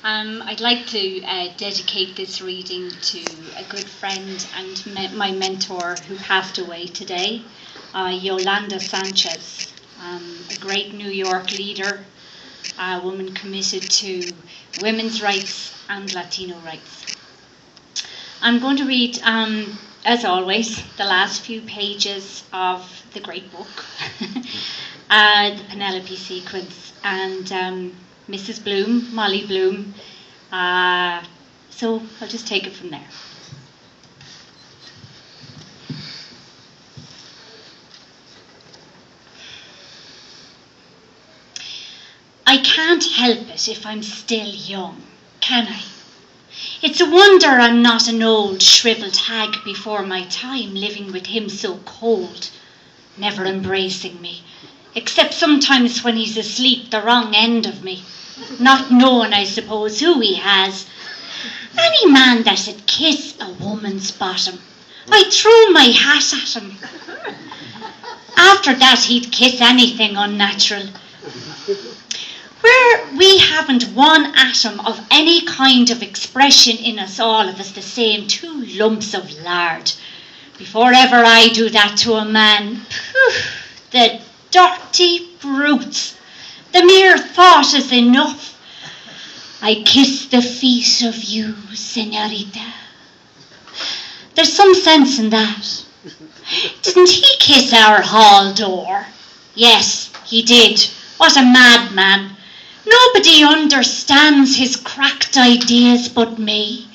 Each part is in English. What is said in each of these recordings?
I'd like to dedicate this reading to a good friend and my mentor who passed away today, Yolanda Sanchez, a great New York leader, a woman committed to women's rights and Latino rights. I'm going to read, as always, the last few pages of the great book, the Penelope sequence, and Mrs. Bloom, Molly Bloom. So I'll just take it from there. I can't help it if I'm still young, can I? It's a wonder I'm not an old, shriveled hag before my time, living with him so cold, never embracing me, except sometimes when he's asleep the wrong end of me, not knowing, I suppose, who he has. Any man that'd kiss a woman's bottom, I'd throw my hat at him. After that, he'd kiss anything unnatural. Where we haven't one atom of any kind of expression in us, all of us the same, 2 lumps of lard. Before ever I do that to a man, the dirty brutes, the mere thought is enough. I kiss the feet of you, señorita. There's some sense in that. Didn't he kiss our hall door? Yes, he did. What a madman. Nobody understands his cracked ideas but me.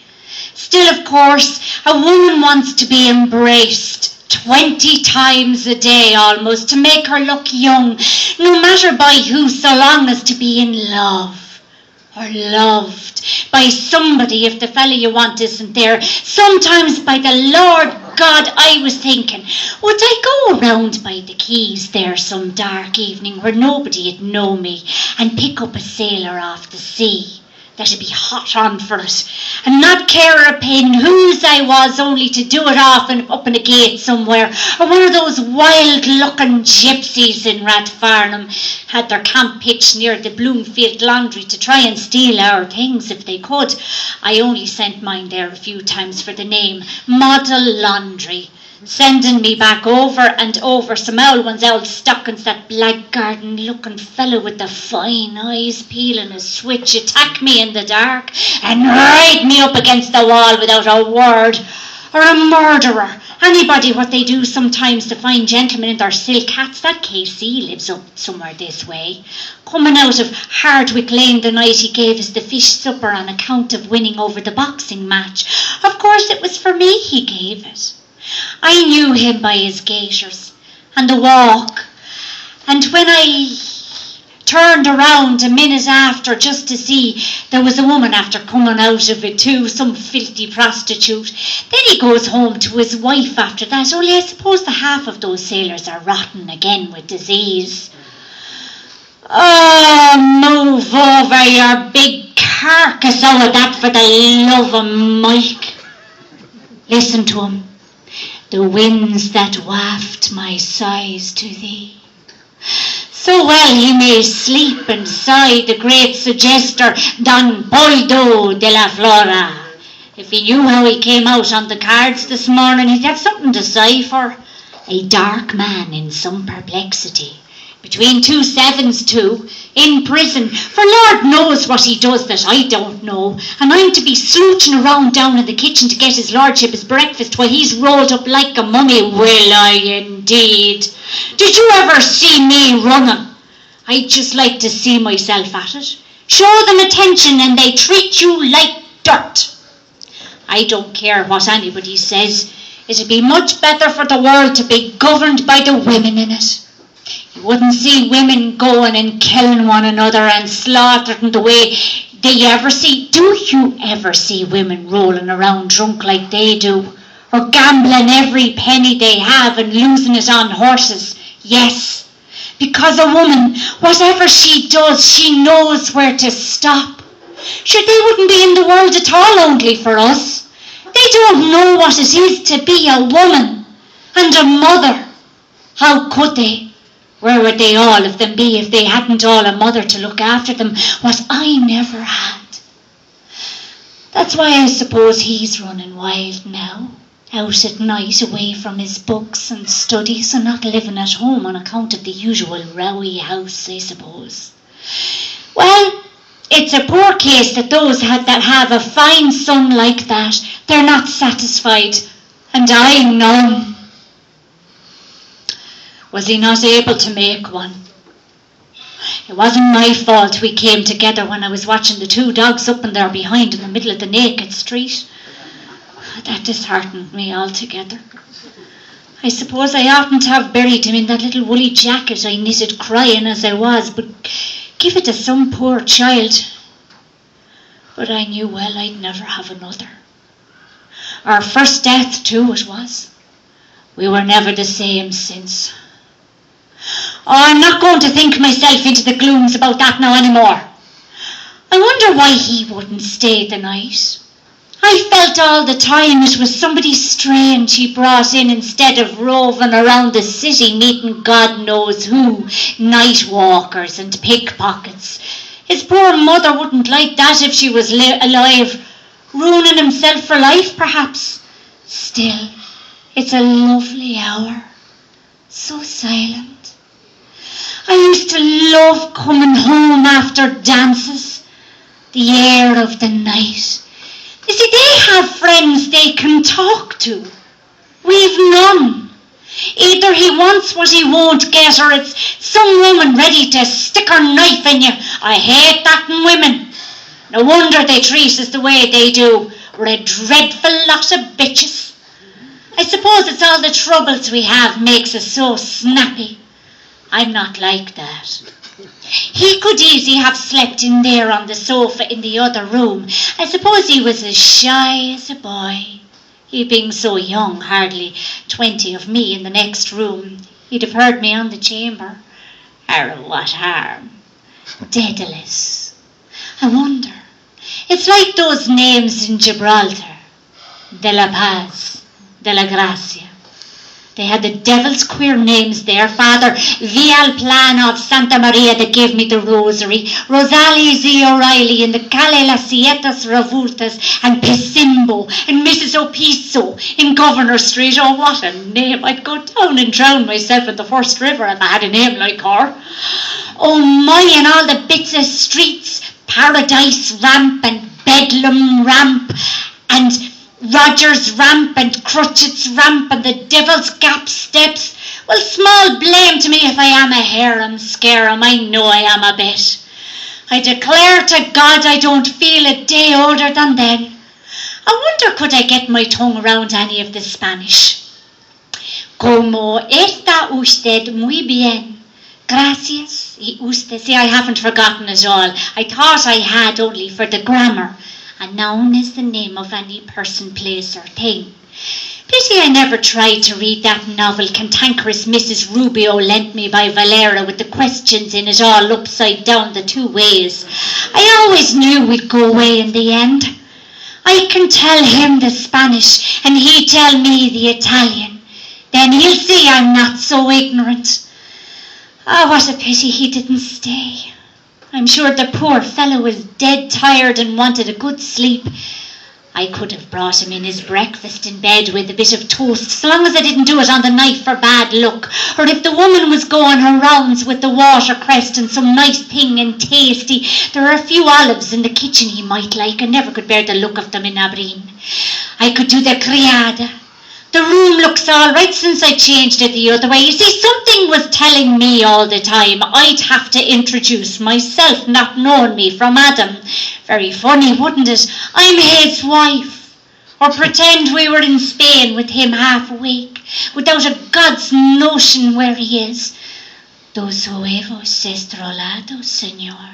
Still, of course, a woman wants to be embraced 20 times a day almost to make her look young, no matter by who, so long as to be in love. Or loved by somebody if the fella you want isn't there. Sometimes, by the Lord God, I was thinking, would I go around by the quays there some dark evening where nobody'd know me and pick up a sailor off the sea that'd be hot on for it and not care a pin whose I was, only to do it off and up in a gate somewhere, or one of those wild-looking gypsies in Rathfarnham had their camp pitched near the Bloomfield Laundry to try and steal our things if they could. I only sent mine there a few times for the name, Model Laundry, sending me back over and over some old stockings, that blackguard-looking fellow with the fine eyes peeling a switch, attack me in the dark and ride me up against the wall without a word. Or a murderer, anybody what they do sometimes to fine gentlemen in their silk hats. That KC lives up somewhere this way, coming out of Hardwick Lane the night he gave us the fish supper on account of winning over the boxing match. Of course it was for me he gave it. I knew him by his gaiters and the walk, and when I turned around a minute after just to see there was a woman after coming out of it too, some filthy prostitute. Then he goes home to his wife after that, only I suppose the half of those sailors are rotten again with disease. Oh, move over your big carcass out of that for the love of Mike. Listen to him. The winds that waft my sighs to thee. So well he may sleep and sigh, the great suggester Don Poldo de la Flora. If he knew how he came out on the cards this morning, he'd have something to sigh for. A dark man in some perplexity, between 2 sevens too, in prison, for Lord knows what he does that I don't know, and I'm to be slouching around down in the kitchen to get his lordship his breakfast while he's rolled up like a mummy. Will I indeed? Did you ever see me running? I'd just like to see myself at it. Show them attention and they treat you like dirt. I don't care what anybody says. It'd be much better for the world to be governed by the women in it. You wouldn't see women going and killing one another and slaughtering the way they ever see. Do you ever see women rolling around drunk like they do? Or gambling every penny they have and losing it on horses? Yes, because a woman, whatever she does, she knows where to stop. Sure, they wouldn't be in the world at all only for us. They don't know what it is to be a woman and a mother. How could they? Where would they all of them be if they hadn't all a mother to look after them, what I never had? That's why I suppose he's running wild now, out at night away from his books and studies and not living at home on account of the usual rowy house, I suppose. Well, it's a poor case that those that have a fine son like that, they're not satisfied, and I'm none. Was he not able to make one? It wasn't my fault we came together when I was watching the two dogs up and there behind in the middle of the naked street. That disheartened me altogether. I suppose I oughtn't to have buried him in that little woolly jacket I knitted crying as I was, but give it to some poor child. But I knew well I'd never have another. Our first death too it was. We were never the same since. Oh, I'm not going to think myself into the glooms about that now anymore. I wonder why he wouldn't stay the night. I felt all the time it was somebody strange he brought in instead of roving around the city meeting God knows who, night walkers and pickpockets. His poor mother wouldn't like that if she was alive, ruining himself for life perhaps. Still, it's a lovely hour, so silent. I used to love coming home after dances, the air of the night. You see, they have friends they can talk to. We've none. Either he wants what he won't get, or it's some woman ready to stick her knife in you. I hate that in women. No wonder they treat us the way they do. We're a dreadful lot of bitches. I suppose it's all the troubles we have makes us so snappy. I'm not like that. He could easily have slept in there on the sofa in the other room. I suppose he was as shy as a boy. He being so young, hardly 20 of me in the next room. He'd have heard me on the chamber. Or what harm? Daedalus. I wonder. It's like those names in Gibraltar. De la Paz, de la Gracia. They had the devil's queer names there. Father Vialplano of Santa Maria that gave me the rosary, Rosalie Z. O'Reilly and the Calle Las Sietas Revoltas and Pesimbo and Mrs. Opiso in Governor Street. Oh, what a name. I'd go down and drown myself in the first river if I had a name like her. Oh my, and all the bits of streets, Paradise Ramp and Bedlam Ramp and Rogers Ramp and Crutchett's Ramp and the Devil's Gap Steps. Well, small blame to me if I am a harum-scarum. I know I am a bit. I declare to God I don't feel a day older than then. I wonder could I get my tongue around any of the Spanish. Como está usted muy bien. Gracias y usted. See, I haven't forgotten it all. I thought I had only for the grammar. A noun is the name of any person, place, or thing. Pity I never tried to read that novel Cantankerous Mrs. Rubio lent me by Valera with the questions in it all upside down the two ways. I always knew we'd go away in the end. I can tell him the Spanish and he tell me the Italian. Then he'll see I'm not so ignorant. Ah, what a pity he didn't stay. I'm sure the poor fellow was dead tired and wanted a good sleep. I could have brought him in his breakfast in bed with a bit of toast, so long as I didn't do it on the knife for bad luck. Or if the woman was going her rounds with the watercress and some nice thing and tasty, there are a few olives in the kitchen he might like. I never could bear the look of them in Aberdeen. I could do the criada. The room looks all right since I changed it the other way. You see, something was telling me all the time I'd have to introduce myself, not knowing me from Adam. Very funny, wouldn't it? I'm his wife. Or pretend we were in Spain with him half awake, without a God's notion where he is. Dos huevos estrolados, senor.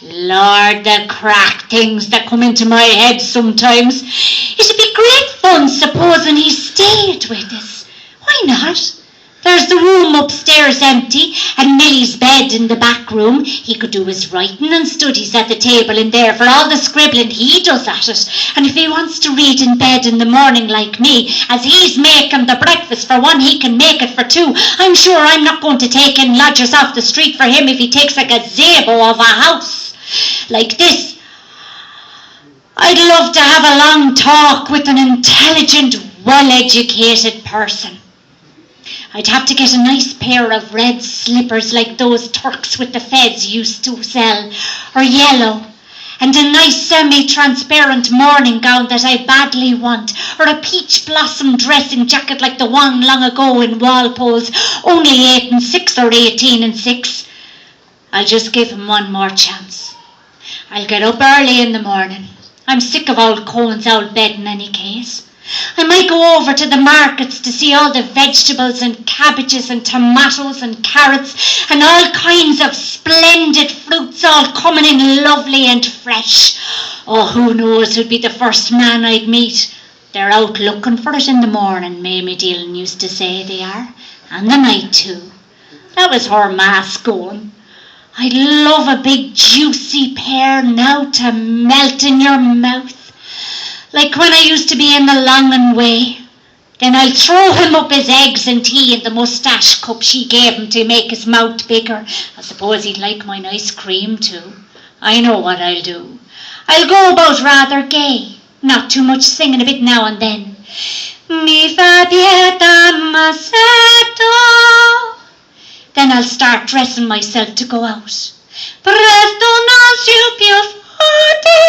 Lord, the crack things that come into my head sometimes. It'd be great fun supposing he stayed with us. Why not? There's the room upstairs empty and Millie's bed in the back room. He could do his writing and studies at the table in there for all the scribbling he does at it. And if he wants to read in bed in the morning like me, as he's making the breakfast for one, he can make it for two. I'm sure I'm not going to take in lodgers off the street for him if he takes a gazebo of a house like this. I I'd love to have a long talk with an intelligent, well-educated person. I'd have to get a nice pair of red slippers like those Turks with the feds used to sell, or yellow, and a nice semi-transparent morning gown that I badly want, or a peach blossom dressing jacket like the one long ago in Walpole's, only 8 and 6 or 18 and 6. I'll just give him one more chance. I'll get up early in the morning. I'm sick of old Cohen's old bed in any case. I might go over to the markets to see all the vegetables and cabbages and tomatoes and carrots and all kinds of splendid fruits all coming in lovely and fresh. Oh, who knows who'd be the first man I'd meet. They're out looking for it in the morning, Mamie Dillon used to say they are, and the night too. That was her ma's going. I'd love a big juicy pear now to melt in your mouth, like when I used to be in the Longan way. Then I'll throw him up his eggs and tea in the moustache cup she gave him to make his mouth bigger. I suppose he'd like my nice cream too. I know what I'll do. I'll go about rather gay, not too much singing, a bit now and then. Mi fa pieta masetto. Then I'll start dressing myself to go out. Presto non si più forte.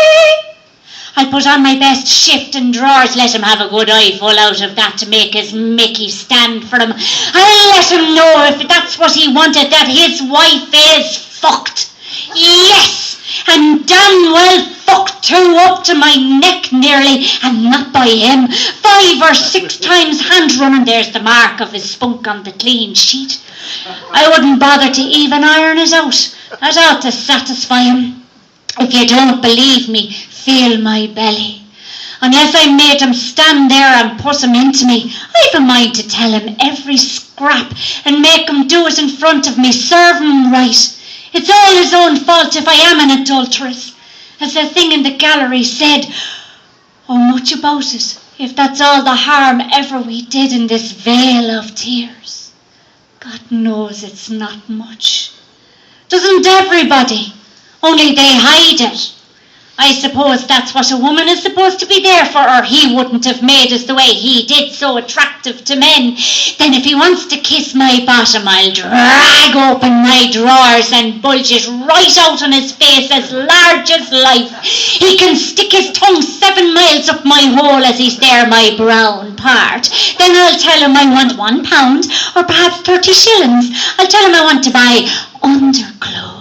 I'll put on my best shift and drawers, let him have a good eyeful out of that to make his Mickey stand for him. I'll let him know, if that's what he wanted, that his wife is fucked. Yes, and damn well fucked too, up to my neck nearly, and not by him. 5 or 6 times hand running, there's the mark of his spunk on the clean sheet. I wouldn't bother to even iron it out. That ought to satisfy him. If you don't believe me, feel my belly. Unless I made him stand there and put him into me, I've a mind to tell him every scrap and make him do it in front of me, serve him right. It's all his own fault if I am an adulteress. As the thing in the gallery said, oh, much about it, if that's all the harm ever we did in this vale of tears. God knows it's not much. Doesn't everybody? Only they hide it. I suppose that's what a woman is supposed to be there for, or he wouldn't have made us the way he did, so attractive to men. Then if he wants to kiss my bottom, I'll drag open my drawers and bulge it right out on his face as large as life. He can stick his tongue 7 miles up my hole as he's there, my brown part. Then I'll tell him I want £1 or perhaps 30 shillings. I'll tell him I want to buy underclothes.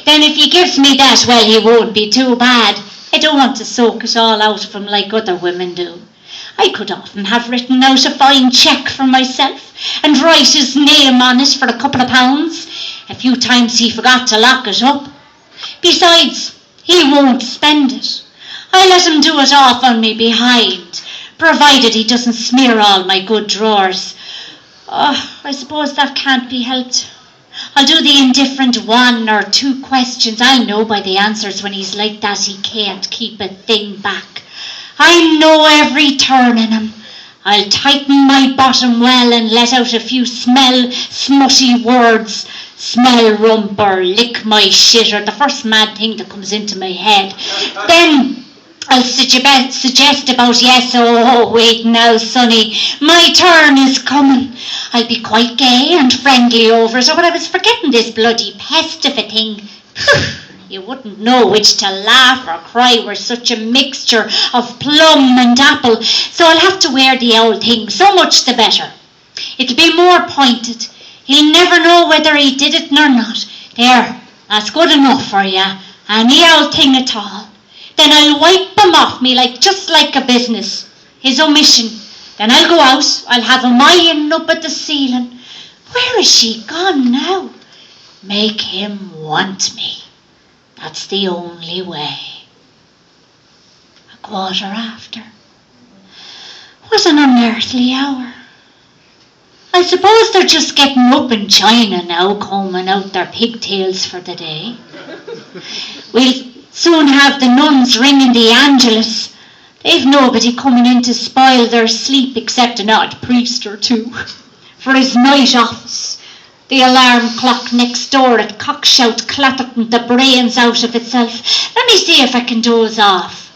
Then if he gives me that, well, he won't be too bad. I don't want to soak it all out of him like other women do. I could often have written out a fine cheque for myself and write his name on it for a couple of pounds. A few times he forgot to lock it up. Besides, he won't spend it. I let him do it off on me behind, provided he doesn't smear all my good drawers. Oh, I suppose that can't be helped. I'll do the indifferent 1 or 2 questions. I'll know by the answers when he's like that he can't keep a thing back. I know every turn in him. I'll tighten my bottom well and let out a few smutty words. Smell rump or lick my shit or the first mad thing that comes into my head. Then I'll suggest about, yes, oh, wait now, sonny, my turn is coming. I'll be quite gay and friendly over it, but I was forgetting this bloody pest of a thing. You wouldn't know which to laugh or cry, we're such a mixture of plum and apple, so I'll have to wear the old thing, so much the better. It'll be more pointed. He'll never know whether he did it or not. There, that's good enough for you, any old thing at all. Then I'll wipe him off me just like a business, his omission. Then I'll go out, I'll have him eyeing up at the ceiling. Where is she gone now? Make him want me. That's the only way. 1:15. What an unearthly hour. I suppose they're just getting up in China now, combing out their pigtails for the day. We'll soon have the nuns ringing the Angelus. They've nobody coming in to spoil their sleep except an odd priest or two for his night office. The alarm clock next door at Cockshout clattering the brains out of itself. Let me see if I can doze off.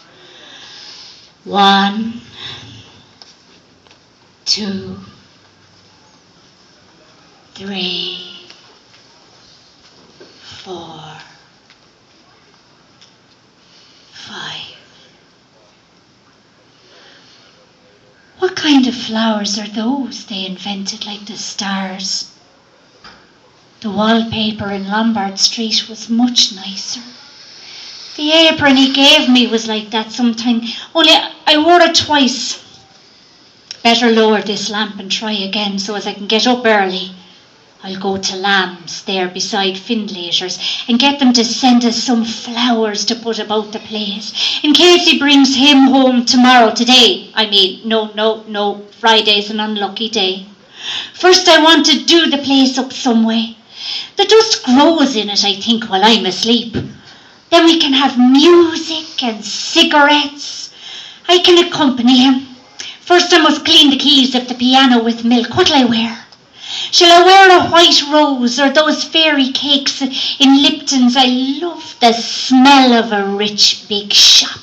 1, 2, 3, 4, 5. What kind of flowers are those they invented like the stars? The wallpaper in Lombard Street was much nicer. The apron he gave me was like that sometime, only I wore it twice. Better lower this lamp and try again so as I can get up early. I'll go to Lamb's there beside Findlater's and get them to send us some flowers to put about the place, in case he brings him home today. No, Friday's an unlucky day. First I want to do the place up some way. The dust grows in it, I think, while I'm asleep. Then we can have music and cigarettes. I can accompany him. First I must clean the keys of the piano with milk. What'll I wear? Shall I wear a white rose or those fairy cakes in Lipton's? I love the smell of a rich big shop.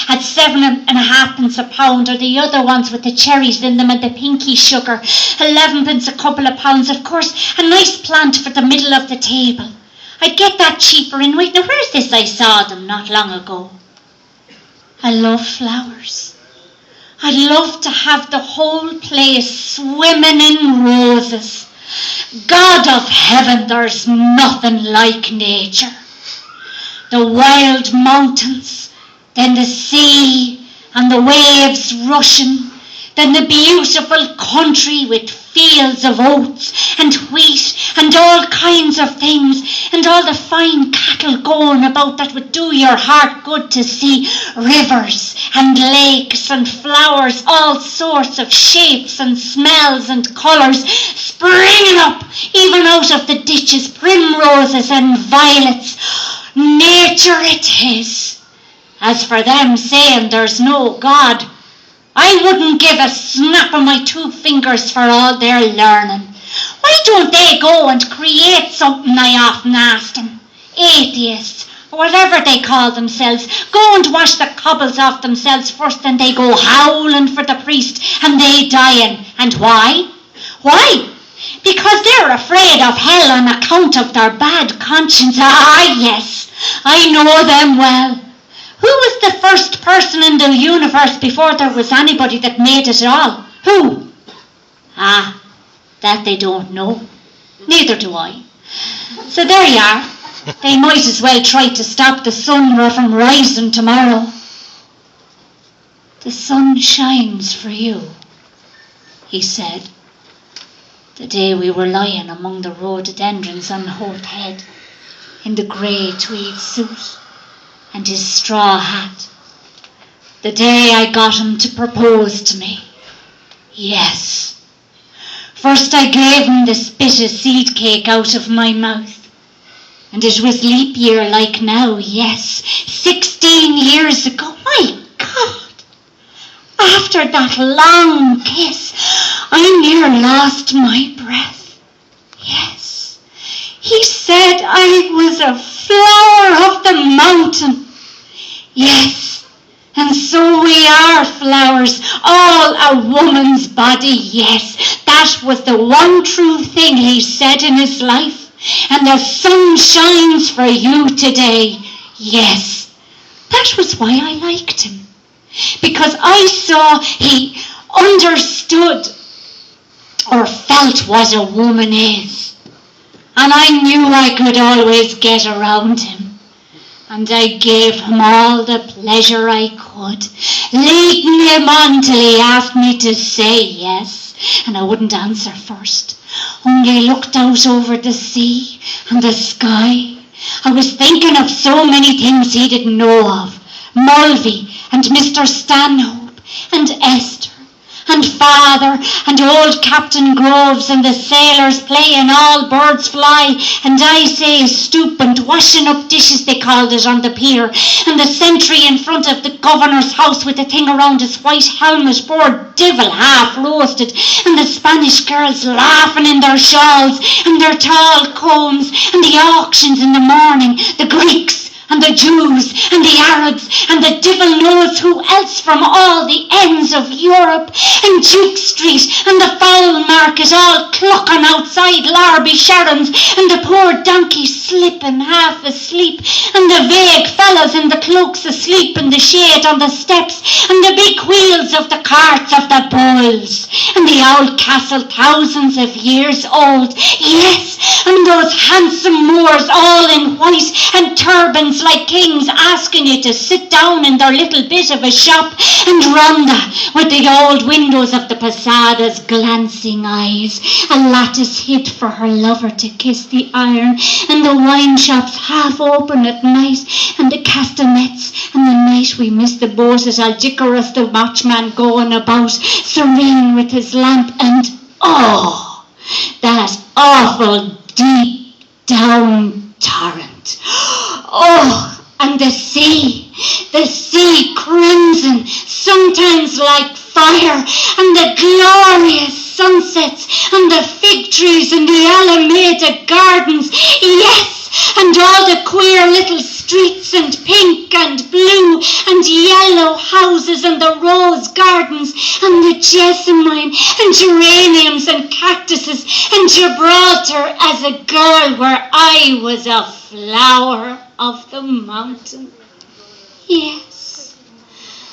At 7.5 a pound, or the other ones with the cherries in them and the pinky sugar, 11 a couple of pounds. Of course, a nice plant for the middle of the table. I'd get that cheaper in weight. Now, where's this? I saw them not long ago. I love flowers. I'd love to have the whole place swimming in roses. God of heaven, there's nothing like nature. The wild mountains, then the sea and the waves rushing, then the beautiful country with fields of oats and wheat and all kinds of things, and all the fine cattle going about that would do your heart good to see. Rivers and lakes and flowers, all sorts of shapes and smells and colours, springing up even out of the ditches, primroses and violets. Nature it is. As for them saying there's no God, I wouldn't give a snap of my 2 fingers for all their learning. Why don't they go and create something, I often asked them? Atheists, or whatever they call themselves, go and wash the cobbles off themselves first, then they go howling for the priest, and they dying. And why? Why? Because they're afraid of hell on account of their bad conscience. Ah, yes, I know them well. Who was the first person in the universe before there was anybody that made it at all? Who? Ah, that they don't know. Neither do I. So there you are. They might as well try to stop the sun from rising tomorrow. The sun shines for you, he said, the day we were lying among the rhododendrons on Holt Head, in the grey tweed suit and his straw hat. The day I got him to propose to me. Yes. First I gave him the spit of seed cake out of my mouth. And it was leap year like now, yes. 16 years ago. My God! After that long kiss, I near lost my breath. Yes. He said I was a flower of the mountain. Yes, and so we are flowers, all a woman's body, yes. That was the one true thing he said in his life. And the sun shines for you today, yes. That was why I liked him. Because I saw he understood or felt what a woman is. And I knew I could always get around him. And I gave him all the pleasure I could, leading him on till he asked me to say yes. And I wouldn't answer first, only looked out over the sea and the sky. I was thinking of so many things he didn't know of. Mulvey and Mr. Stanhope and Esther and Father and old Captain Groves and the sailors playing All Birds Fly and I Say Stoop and washing up dishes they called it on the pier, and the sentry in front of the governor's house with the thing around his white helmet, poor devil half roasted, and the Spanish girls laughing in their shawls and their tall combs, and the auctions in the morning, the Greeks and the Jews and the Arabs and and the devil knows who else from all the ends of Europe, and Duke Street and the Fowl Market all clucking outside Larby Sharon's, and the poor donkeys slipping half asleep, and the vague fellows in the cloaks asleep in the shade on the steps, and the big wheels of the carts of the bulls, and the old castle thousands of years old, yes, and those handsome Moors all in white and turbans like kings asking you to sit down in their little bit of a shop, and Rhonda with the old windows of the posadas glancing eyes, a lattice hid for her lover to kiss the iron, and the wine shops half open at night, and the castanets, and the night we missed the boat at Algeciras, the watchman going about serene with his lamp, and oh, that awful deep down torrent. Oh, and the sea crimson, sometimes like fire, and the glorious sunsets, and the fig trees in the Alameda Gardens, yes, and all the queer little streets, and pink and blue and yellow houses, and the rose gardens, and the jessamine, and geraniums and cactuses, and Gibraltar as a girl where I was a flower of the mountain. Yes,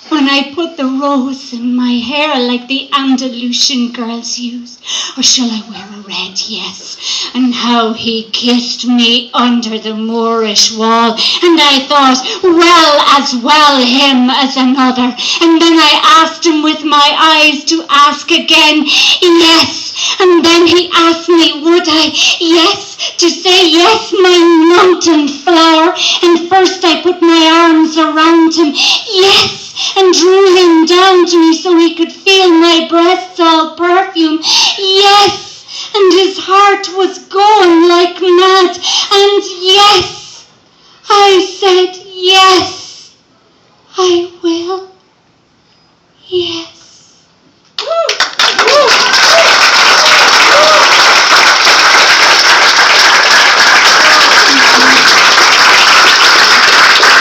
when I put the rose in my hair like the Andalusian girls use, or shall I wear a red? Yes, and how he kissed me under the Moorish wall, and I thought, well him as another, and then I asked him with my eyes to ask again, yes, and then he asked me would I, yes, to say yes, my mountain flower, and first I put my arms around him, yes, and drew him down to me so he could feel my breasts all perfume, yes, and his heart was going like mad, and yes, I said